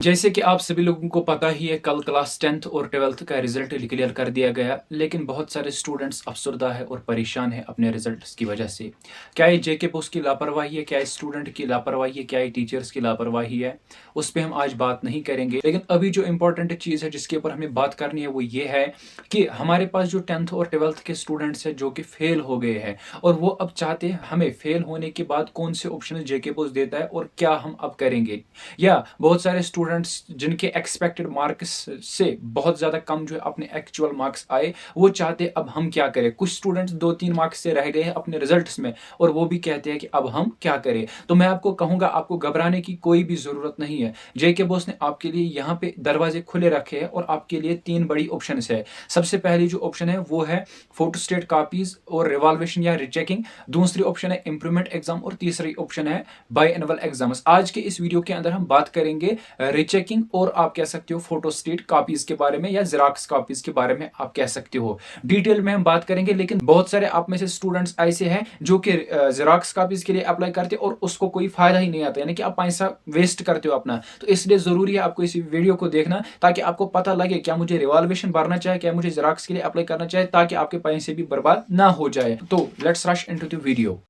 जैसे कि आप सभी लोगों को पता ही है, कल क्लास 10th और 12th का रिजल्ट क्लियर कर दिया गया, लेकिन बहुत सारे स्टूडेंट्स अफसरदा है और परेशान है अपने रिजल्ट्स की वजह से। क्या ये जेके बोस की लापरवाही है, क्या ये स्टूडेंट की लापरवाही है, क्या ये टीचर्स की लापरवाही है? उस पर हम आज बात नहीं करेंगे। लेकिन अभी जो इंपॉर्टेंट चीज़ है जिसके ऊपर हमें बात करनी है वो ये है कि हमारे पास जो 10th और 12th के स्टूडेंट्स हैं जो कि फेल हो गए हैं, और वो अब चाहते हैं हमें फेल होने के बाद कौन से ऑप्शन जेके बोस देता है और क्या हम अब करेंगे। या बहुत सारे स्टूडेंट्स जिनके एक्सपेक्टेड मार्क्स से बहुत ज़्यादा कम जो है अपने एक्चुअल मार्क्स आए, वो चाहते अब हम क्या करें। कुछ स्टूडेंट्स 2-3 मार्क्स से रह गए हैं अपने रिजल्ट्स में और वो भी कहते हैं कि अब हम क्या करें। तो मैं आपको कहूँगा, आपको घबराने की कोई भी ज़रूरत नहीं है। जेके बॉस ने आपके लिए यहाँ पे दरवाजे खुले रखे हैं और आपके लिए 3 बड़ी ऑप्शन है। सबसे पहली जो ऑप्शन है वो है फोटोस्टेट कापीज और रिवॉल्वेशन या रिचेकिंग। दूसरी ऑप्शन है इंप्रूवमेंट एग्जाम और तीसरी ऑप्शन है बाई एनुअल एग्जाम्स। आज के इस वीडियो के अंदर हम बात करेंगे रिचेकिंग और आप कह सकते हो फोटोस्टेट कॉपीज के बारे में या जेरॉक्स कॉपीज के बारे में आप कह सकते हो। डिटेल में हम बात करेंगे, लेकिन बहुत सारे आप में से स्टूडेंट्स ऐसे हैं जो कि जेरॉक्स कॉपीज के लिए अप्लाई करते और उसको कोई फायदा ही नहीं आता, यानी कि आप पैसा वेस्ट करते हो अपना। तो इसलिए जरूरी है आपको इस वीडियो को देखना ताकि आपको पता लगे क्या मुझे रिवॉल्वेशन भरना चाहिए, क्या मुझे जेरॉक्स के लिए अप्लाई करना चाहिए, ताकि आपके पैसे भी बर्बाद ना हो जाए। तो let's rush into the video.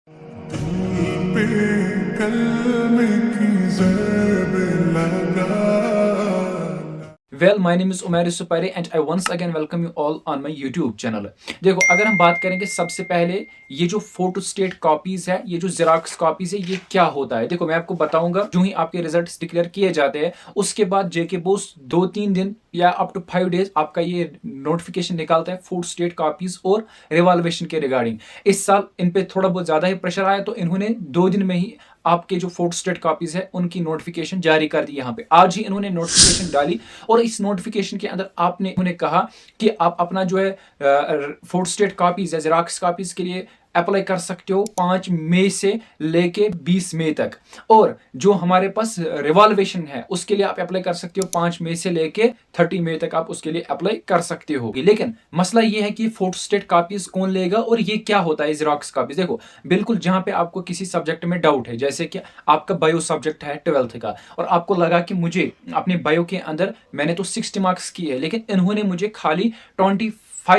Well, my name is Umair Supari and I once again welcome you all on my YouTube channel. देखो, अगर हम बात करेंगे सबसे पहले ये जो फोटोस्टेट कॉपीज है, ये जो जेरॉक्स कॉपीज है, ये क्या होता है। देखो, मैं आपको बताऊंगा। जो ही आपके रिजल्ट्स डिक्लेयर किए जाते हैं उसके बाद जेके बोस 2-3 दिन या अप टू 5 डेज आपका ये नोटिफिकेशन निकालता है फोटोस्टेट कॉपीज और रिवॉल्वेशन के रिगार्डिंग। इस साल इन पे थोड़ा बहुत ज्यादा ही प्रेशर आया तो इन्होंने 2 दिन में ही आपके जो फोटोस्टेट कॉपीज है उनकी नोटिफिकेशन जारी कर दी। यहाँ पे आज ही इन्होंने नोटिफिकेशन डाली और इस नोटिफिकेशन के अंदर आपने उन्हें कहा कि आप अपना जो है फोटोस्टेट कॉपीज या जेरॉक्स कॉपीज के लिए अप्लाई कर सकते हो 5 मई से लेके 20 मई तक। और जो हमारे पास रिवॉल्वेशन है उसके लिए आप अप्लाई कर सकते हो 5 मई से लेके 30 मई तक, आप उसके लिए अप्लाई कर सकते हो। लेकिन मसला ये है कि फोटोस्टेट कॉपीज कौन लेगा और ये क्या होता है जेरॉक्स कॉपीज। देखो, बिल्कुल जहां पे आपको किसी सब्जेक्ट में डाउट है, जैसे कि आपका बायो सब्जेक्ट है 12th का और आपको लगा कि मुझे अपने बायो के अंदर मैंने तो 60 मार्क्स किए, लेकिन इन्होंने मुझे खाली 25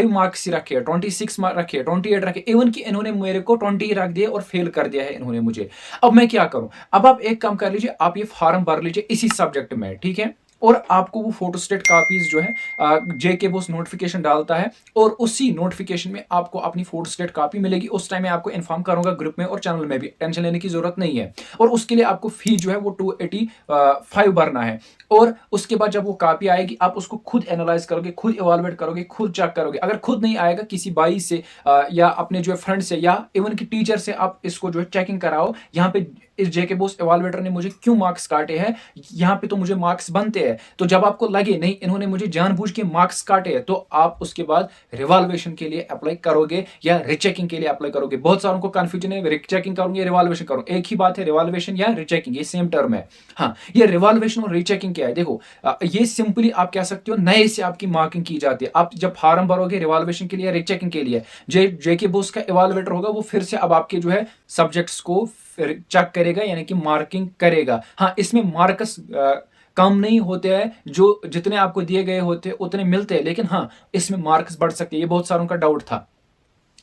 मार्क्स ही रखे, 26 मार्क्स रखे, 28 रखे, इवन कि इन्होंने मेरे को 20 रख दिए और फेल कर दिया है इन्होंने मुझे। अब मैं क्या करूं। अब आप एक काम कर लीजिए, आप ये फॉर्म भर लीजिए इसी सब्जेक्ट में, ठीक है। और आपको वो फोटोस्टेट कॉपीज जो है जेके बोस नोटिफिकेशन डालता है और उसी नोटिफिकेशन में आपको अपनी फोटोस्टेट कॉपी मिलेगी। उस टाइम मैं आपको इन्फॉर्म करूंगा ग्रुप में और चैनल में भी, टेंशन लेने की जरूरत नहीं है। और उसके लिए आपको फी जो है वो 285 भरना है। और उसके बाद जब वो कॉपी आएगी आप उसको खुद एनालाइज करोगे, खुद इवैल्यूएट करोगे, खुद चेक करोगे। अगर खुद नहीं आएगा, किसी भाई से या अपने जो है फ्रेंड से या इवन की टीचर से आप इसको जो है चेकिंग कराओ। यहाँ पे इस जेके बोस इवैल्यूएटर ने मुझे क्यों मार्क्स काटे हैं, यहाँ पे तो मुझे मार्क्स बनते हैं। तो जब आपको लगे नहीं इन्होंने मुझे जानबूझ के मार्क्स काटे हैं, तो आप उसके बाद रिवॉल्वेशन के लिए अप्लाई करोगे या रिचेकिंग के लिए अप्लाई करोगे। बहुत सारों को कंफ्यूजन है, रिचेकिंग करूंगे रिवॉल्वेशन करूंगा, एक ही बात है, रिवॉल्वेशन या रिचेकिंग ये सेम टर्म है। हाँ, ये रिवॉल्वेशन और रिचेकिंग क्या है, देखो ये सिंपली आप कह सकते हो नए से आपकी मार्किंग की जाती है। आप जब फॉर्म भरोगे रिवॉल्वेशन के लिए, रिचेकिंग के लिए, जेके बोस का इवैल्यूएटर होगा, वो फिर से अब आपके जो है सब्जेक्ट्स को चेक करेगा, यानी कि मार्किंग करेगा। हाँ, इसमें मार्क्स कम नहीं होते हैं, जो जितने आपको दिए गए होते हैं उतने मिलते हैं, लेकिन हाँ इसमें मार्क्स बढ़ सकते हैं। ये बहुत सारों का डाउट था।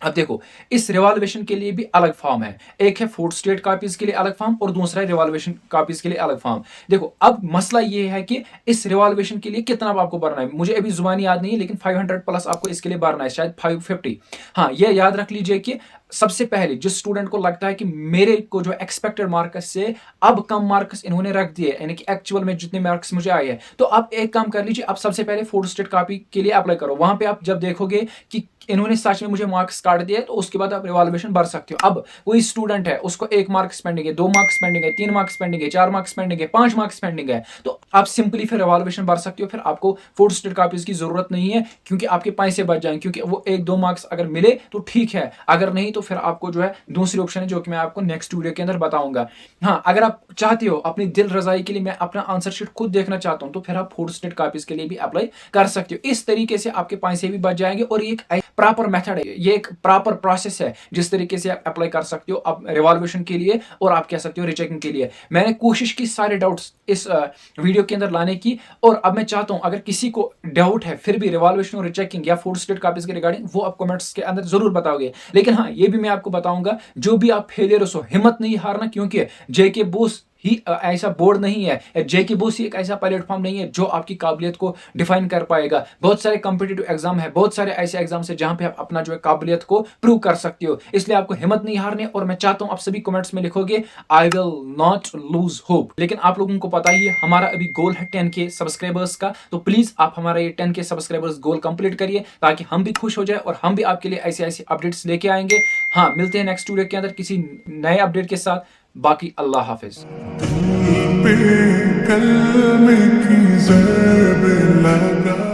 अब देखो, इस रिवॉल्वेशन के लिए भी अलग फॉर्म है। एक है फोटोस्टेट कॉपीज के लिए अलग फॉर्म और दूसरा है रिवॉल्वेशन कॉपीज के लिए अलग फॉर्म। देखो, अब मसला ये है कि इस रिवॉल्वेशन के लिए कितना आपको भरना है, मुझे अभी जुबानी याद नहीं है, लेकिन 500 प्लस आपको इसके लिए भरना है, शायद 550। हाँ, ये याद रख लीजिए कि सबसे पहले जिस स्टूडेंट को लगता है कि मेरे को जो एक्सपेक्टेड मार्क्स से अब कम मार्क्स इन्होंने रख दिए, यानी कि एक्चुअल में जितने मार्क्स मुझे आए हैं, तो आप एक काम कर लीजिए, आप सबसे पहले फोटोस्टेट कॉपी के लिए अप्लाई करो। वहां पे आप जब देखोगे कि इन्होंने सच में मुझे मार्क्स काट दिए, तो उसके बाद आप रिवॉल्वेशन भर सकते हो। अब कोई स्टूडेंट है, उसको 1 मार्क्स पेंडिंग है, 2 मार्क्स पेंडिंग है, 3 मार्क्स पेंडिंग है, 4 मार्क्स पेंडिंग है, 5 मार्क्स पेंडिंग है, तो आप सिंपली फिर रिवॉल्वेशन भर सकते हो। फिर आपको फोटोस्टेट कॉपीज की जरूरत नहीं है, क्योंकि आपके पैसे बच जाएंगे। क्योंकि वो 1-2 मार्क्स अगर मिले तो ठीक है, अगर नहीं तो फिर आपको जो है दूसरी ऑप्शन है जो कि मैं आपको नेक्स्ट वीडियो के अंदर बताऊंगा। हाँ, अगर आप चाहते हो अपनी दिल रजाई के लिए मैं अपना आंसर शीट खुद देखना चाहता हूं तो फिर आप फोटो स्टेट कॉपीज के लिए भी अप्लाई कर सकते हो। इस तरीके से आपके पैसे भी बच जाएंगे और ये एक प्रॉपर मेथड है, ये एक प्रॉपर प्रोसेस है जिस तरीके से आप अप्लाई कर सकते हो आप रिवॉल्यूशन के लिए और आप कह सकते हो रिचेकिंग के लिए। मैंने कोशिश की सारे डाउट्स इस वीडियो के अंदर लाने की, और अब मैं चाहता हूं अगर किसी को डाउट है फिर भी रिवॉल्यूशन और रिचेकिंग या फोटो स्टेट कॉपीज के रिगार्डिंग, वो आप कमेंट्स के अंदर जरूर बताओगे। लेकिन हाँ, ये भी मैं आपको बताऊंगा जो भी आप फेलियर हो हिम्मत नहीं हारना, क्योंकि जेके बोस ही ऐसा बोर्ड नहीं है, जेके बोस ही एक ऐसा प्लेटफॉर्म नहीं है जो आपकी काबिलियत को डिफाइन कर पाएगा। बहुत सारे कॉम्पिटिटिव एग्जाम है, बहुत सारे ऐसे एग्जाम्स है जहां पे आप अपना जो है काबिलियत को प्रूव कर सकते हो। इसलिए आपको हिम्मत नहीं हारनी, और मैं चाहता हूं आप सभी कमेंट्स में लिखोगे I will not lose hope. लेकिन आप लोगों को पता ही है हमारा अभी गोल है 10K सब्सक्राइबर्स का, तो प्लीज आप हमारा ये 10K सब्सक्राइबर्स गोल कंप्लीट करिए ताकि हम भी खुश हो जाए और हम भी आपके लिए ऐसे ऐसे अपडेट्स लेके आएंगे। हाँ, मिलते हैं नेक्स्ट वीडियो के अंदर किसी नए अपडेट के साथ। बाकी अल्लाह हाफिज। पे कलम की ज़रब लगा।